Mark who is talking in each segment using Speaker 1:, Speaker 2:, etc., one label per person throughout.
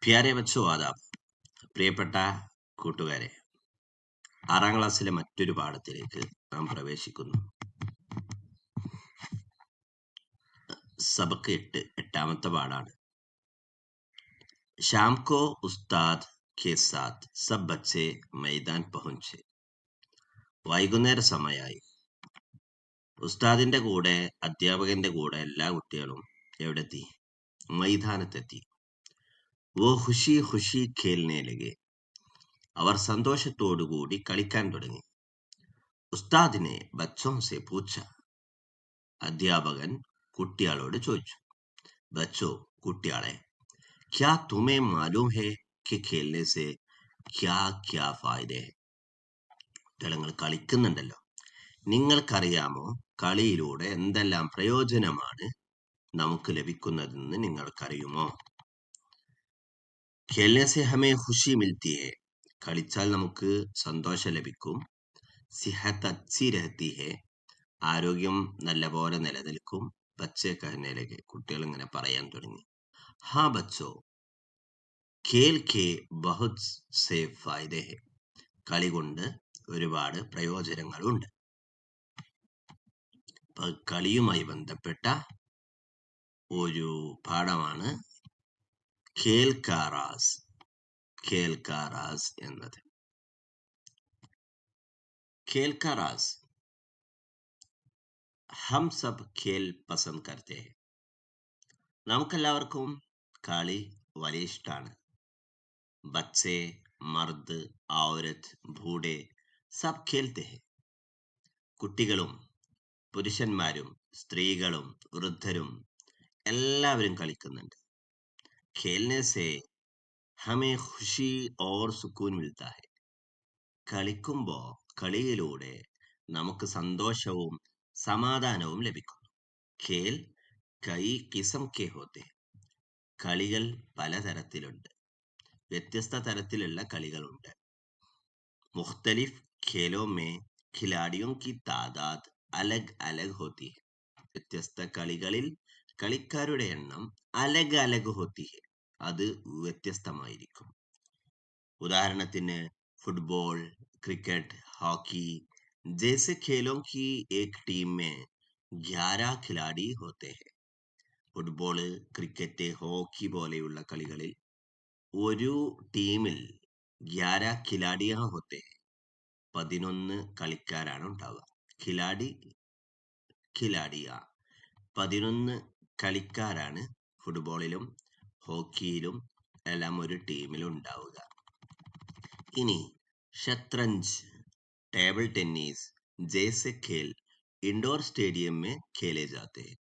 Speaker 1: പ്യാരെ ബച്ചോ ആദാബ്. പ്രിയപ്പെട്ട കൂട്ടുകാരെ, 6ാം ക്ലാസ്സിലെ മറ്റൊരു പാഠത്തിലേക്ക് നാം പ്രവേശിക്കുന്നു. സബക്ക് 8, 8ാമത്തെ പാഠാണ്. शाम को उस्ताद के साथ सब बच्चे मैदान पहुंचे. വൈകുന്നേര സമയമായി. ഉസ്താദിന്റെ കൂടെ, അധ്യാപകന്റെ കൂടെ എല്ലാ കുട്ടികളും എവിടെത്തി? മൈതാനത്തെത്തി. വോ ഖുഷി ഖുഷി ഖേൽനെ ലഗെ. അവർ സന്തോഷത്തോടുകൂടി കളിക്കാൻ തുടങ്ങി. ഉസ്താദിനെ ബച്ചോं से पूछा. അധ്യാപകൻ കുട്ടികളോട് ചോദിച്ചു. ബച്ചോ, കുട്ടികളെ, ക്യാ തുമേ മാലൂം ഹേ കി ഖേൽനെ സേ ക്യാ ക്യാ ഫായദേ ഹേ. കുട്ടികൾ കളിക്കുന്നുണ്ടല്ലോ, നിങ്ങൾക്കറിയാമോ കളിയിലൂടെ എന്തെല്ലാം പ്രയോജനമാണ് നമുക്ക് ലഭിക്കുന്നതെന്ന് നിങ്ങൾക്കറിയുമോ? ഖേൽനെ സേ ഹമേ ഖുഷി മിൽത്തി ഹേ. കളിച്ചാൽ നമുക്ക് സന്തോഷം ലഭിക്കും. സിഹത്ത് അച്ഛി രഹത്തി ഹേ. ആരോഗ്യം നല്ലപോലെ നിലനിൽക്കും. ബച്ചെ കഹനെ ലഗെ. കുട്ടികൾ ഇങ്ങനെ പറയാൻ തുടങ്ങി. ഹാ ബച്ചോ, ഖേൽ കെ ബഹുത് സേ ഫായദേ ഹേ. കളി കൊണ്ട് ഒരുപാട് പ്രയോജനങ്ങളുണ്ട്. കളിയുമായി ബന്ധപ്പെട്ട ഒരു പാഠമാണ് ഖേൽ കാ റാസ്. ഖേൽ കാ റാസ് എന്നത്. ഖേൽ കാ റാസ്. ഹം സബ് ഖേൽ പസന്ദ് കർത്തേ ഹേ. നമുക്കെല്ലാവർക്കും കളി വലിയ ഇഷ്ടമാണ്. ബച്ചെ, മർദ്, ഔരത്ത്, ബൂഢെ സബ് ഖേൽത്തെ ഹേ. കുട്ടികളും പുരുഷന്മാരും സ്ത്രീകളും വൃദ്ധരും എല്ലാവരും കളിക്കുന്നുണ്ട്. ഖേൽനെ സേ ഹമേ ഖുഷി ഓർ സുക്കൂൻ മിൽത്താ ഹേ. കളിക്കുമ്പോ, കളിയിലൂടെ നമുക്ക് സന്തോഷവും സമാധാനവും ലഭിക്കുന്നു. ഖേൽ കൈ കിസം കെ ഹോത്തെ. കളികൾ പലതരത്തിലുണ്ട്. വ്യത്യസ്ത തരത്തിലുള്ള കളികളുണ്ട്. മുഖ്തലിഫ് ഖേലോ മേ ഖിലാഡിയോं की तादाद अलग अलग होती है. വ്യത്യസ്ത കളികളിൽ കളിക്കാരുടെ എണ്ണം അലഗ് അലഗ് ഹോത്തി ഹെ. അത് വ്യത്യസ്തമായിരിക്കും. ഉദാഹരണത്തിന് ഫുട്ബോൾ, ക്രിക്കറ്റ്, ഹോക്കി जैसे खेलों की एक टीम में 11 खिलाड़ी होते हैं. ഫുട്ബോള്, ക്രിക്കറ്റ്, ഹോക്കി പോലെയുള്ള കളികളിൽ ഒരു ടീമിൽ 11 ഖിലാഡിയാ ഹോത്തെ. 11 കളിക്കാരാണ് ഉണ്ടാവുക. ഖിലാഡി, ഖിലാഡിയ. 11 കളിക്കാരാണ് ഫുട്ബോളിലും ഹോക്കിയിലും എല്ലാം ഒരു ടീമിൽ ഉണ്ടാവുക. ഇനി ഷത്രഞ്ച്, टेबल टेनिस जैसे खेल इंडोर स्टेडियम में खेले जाते हैं.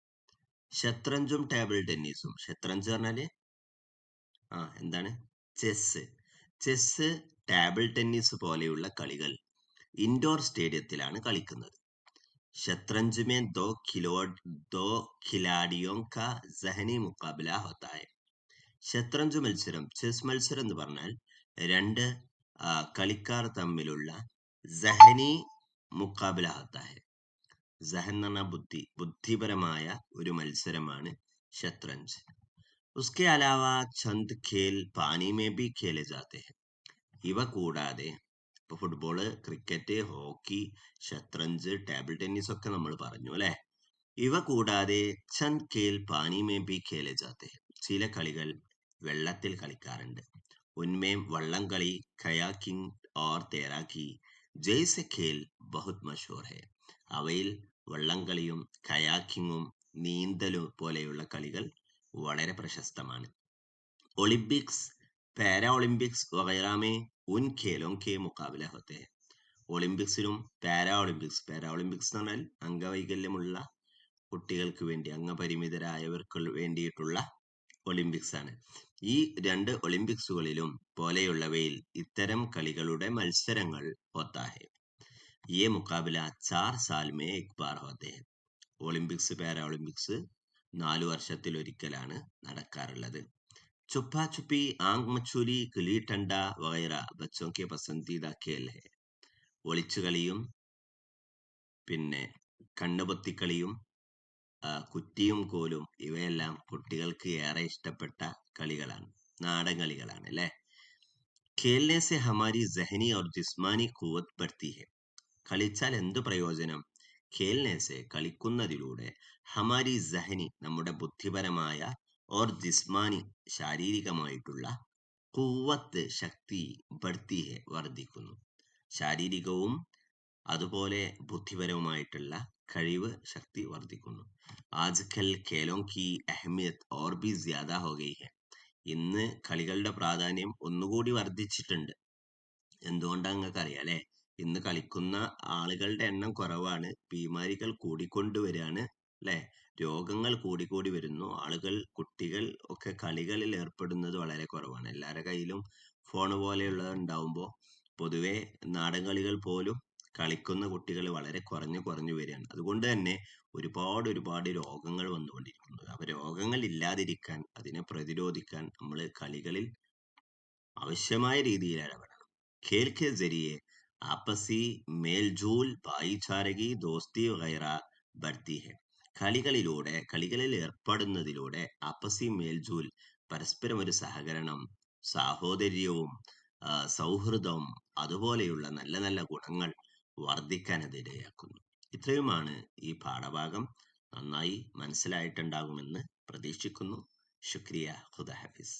Speaker 1: ഷത്രഞ്ചും ടേബിൾ ടെന്നീസും. ഷത്രഞ്ച് പറഞ്ഞാല് എന്താണ്? ചെസ്. ചെസ്, ടേബിൾ ടെന്നീസ് പോലെയുള്ള കളികൾ ഇൻഡോർ സ്റ്റേഡിയത്തിലാണ് കളിക്കുന്നത്. ഷത്രഞ്ച് മേ ദോ ഖിലാഡിയോं का ज़हनी मुकाबला होता है. ഷത്രഞ്ച് മത്സരം, ചെസ് മത്സരം എന്ന് പറഞ്ഞാൽ 2 കളിക്കാർ തമ്മിലുള്ള സഹനി മുക്കാബില ഹോത്താ ഹെ. സഹൻ എന്ന് പറഞ്ഞാൽ ബുദ്ധി, ബുദ്ധിപരമായ ഒരു മത്സരമാണ് ഷത്രഞ്ച്. ഉസ്കെ അലാവ ചന്ദ് ഖേൽ പാനി മേ ഭി ഖേലെ ജാത്തെ ഹെ. ഇവ കൂടാതെ ഇപ്പൊ ഫുട്ബോള്, ക്രിക്കറ്റ്, ഹോക്കി, ഷത്രഞ്ച്, ടേബിൾ ടെന്നീസ് ഒക്കെ നമ്മൾ പറഞ്ഞു അല്ലെ. ഇവ കൂടാതെ ചന്ദ് ഖേൽ പാനി മേ ഭി ഖേലെ ജാത്തെ ഹെ. ചില കളികൾ വെള്ളത്തിൽ കളിക്കാറുണ്ട്. ഉന്മേം വള്ളംകളി, കയാക്കിംഗ് ഓർ തേരാക്കി ജയ്സെ ഖേൽ ബഹുത് മഷൂർ ഹെ. അവയിൽ വള്ളംകളിയും കയാക്കിങ്ങും നീന്തലും പോലെയുള്ള കളികൾ വളരെ പ്രശസ്തമാണ്. ഒളിമ്പിക്സ്, പാരാ ഒളിമ്പിക്സ് വഗൈറ മേ ഉൻ ഖേലോं के മുക്കാബില ഹോത്തെ ഹെ. ഒളിമ്പിക്സിലും പാരാ ഒളിമ്പിക്സ് എന്ന് പറഞ്ഞാൽ അംഗവൈകല്യമുള്ള കുട്ടികൾക്ക് വേണ്ടി, അംഗപരിമിതരായവർക്ക് വേണ്ടിയിട്ടുള്ള ഒളിമ്പിക്സ് ആണ്. ഈ 2 ഒളിമ്പിക്സുകളിലും പോലെയുള്ളവയിൽ ഇത്തരം കളികളുടെ മത്സരങ്ങൾ ഹോത്താ ഹെ. യേ മുക്കാബില 4 സാൽ മേ എക് ബാർ ഹോത്തെ ഹെ. ഒളിമ്പിക്സ്, പാരാ ഒളിമ്പിക്സ് 4 വർഷത്തിലൊരിക്കലാണ് നടക്കാറുള്ളത്. ചുപ്പാ ചുപ്പി, ആങ്ക് മച്ചൂലി, ഗില്ലി ഡണ്ട വഗൈറ ബച്ചോं के പസന്തീദ ഖേൽ ഹെ. ഒളിച്ചുകളിയും പിന്നെ കണ്ണുപൊത്തിക്കളിയും കുറ്റിയും കോലും ഇവയെല്ലാം കുട്ടികൾക്ക് ഏറെ ഇഷ്ടപ്പെട്ട കളികളാണ്. നാടൻ കളികളാണ് അല്ലെ. खेलने से हमारी जहनी और जिस्मानी ഖുവത്ത് बढ़ती है. കളിച്ചാൽ എന്തു പ്രയോജനം? ഖേൽനേസെ കളിക്കുന്നതിലൂടെ ഹമാരി സഹനി നമ്മുടെ ബുദ്ധിപരമായ ഓർ ജിസ്മാനി ശാരീരികമായിട്ടുള്ള ഖുവത്ത് ശക്തി ബഡ്തി ഹെ വർദ്ധിക്കുന്നു. ശാരീരികവും അതുപോലെ ബുദ്ധിപരവുമായിട്ടുള്ള കഴിവ് ശക്തി വർദ്ധിക്കുന്നു. ആജ്കൽ ഖേലോं की अहमियत और भी ज्यादा हो गई है. ഇന്ന് കളികളുടെ പ്രാധാന്യം ഒന്നുകൂടി വർദ്ധിച്ചിട്ടുണ്ട്. എന്തുകൊണ്ടാണ് നിങ്ങൾക്ക് അറിയാം അല്ലെ. ഇന്ന് കളിക്കുന്ന ആളുകളുടെ എണ്ണം കുറവാണ്, ബീമാരികൾ കൂടിക്കൊണ്ടുവരികയാണ് അല്ലെ, രോഗങ്ങൾ കൂടിക്കൂടി വരുന്നു. ആളുകൾ, കുട്ടികൾ ഒക്കെ കളികളിൽ ഏർപ്പെടുന്നത് വളരെ കുറവാണ്. എല്ലാവരുടെ കയ്യിലും ഫോൺ പോലെയുള്ളത് ഉണ്ടാവുമ്പോൾ പൊതുവെ നാടൻ കളികൾ പോലും കളിക്കുന്ന കുട്ടികൾ വളരെ കുറഞ്ഞു വരികയാണ്. അതുകൊണ്ട് തന്നെ ഒരുപാട് രോഗങ്ങൾ വന്നുകൊണ്ടിരിക്കുന്നു. അപ്പൊ രോഗങ്ങൾ ഇല്ലാതിരിക്കാൻ, അതിനെ പ്രതിരോധിക്കാൻ നമ്മൾ കളികളിൽ ആവശ്യമായ രീതിയിൽ ഇടപെടണം. खेल के जरिए आपसी मेलजोल ഭായിചാരകി ദോസ്തി വഗൈറ बढ़ती है. കളികളിൽ ഏർപ്പെടുന്നതിലൂടെ ആപ്പസി മേൽജൂൽ പരസ്പരം ഒരു സഹകരണം, സാഹോദര്യവും സൗഹൃദവും അതുപോലെയുള്ള നല്ല നല്ല ഗുണങ്ങൾ വർദ്ധിക്കാൻ അത് ഇടയാക്കുന്നു. ഇത്രയുമാണ് ഈ പാഠഭാഗം. നന്നായി മനസ്സിലായിട്ടുണ്ടാകുമെന്ന് പ്രതീക്ഷിക്കുന്നു. ശുക്രിയ. ഖുദ ഹാഫിസ്.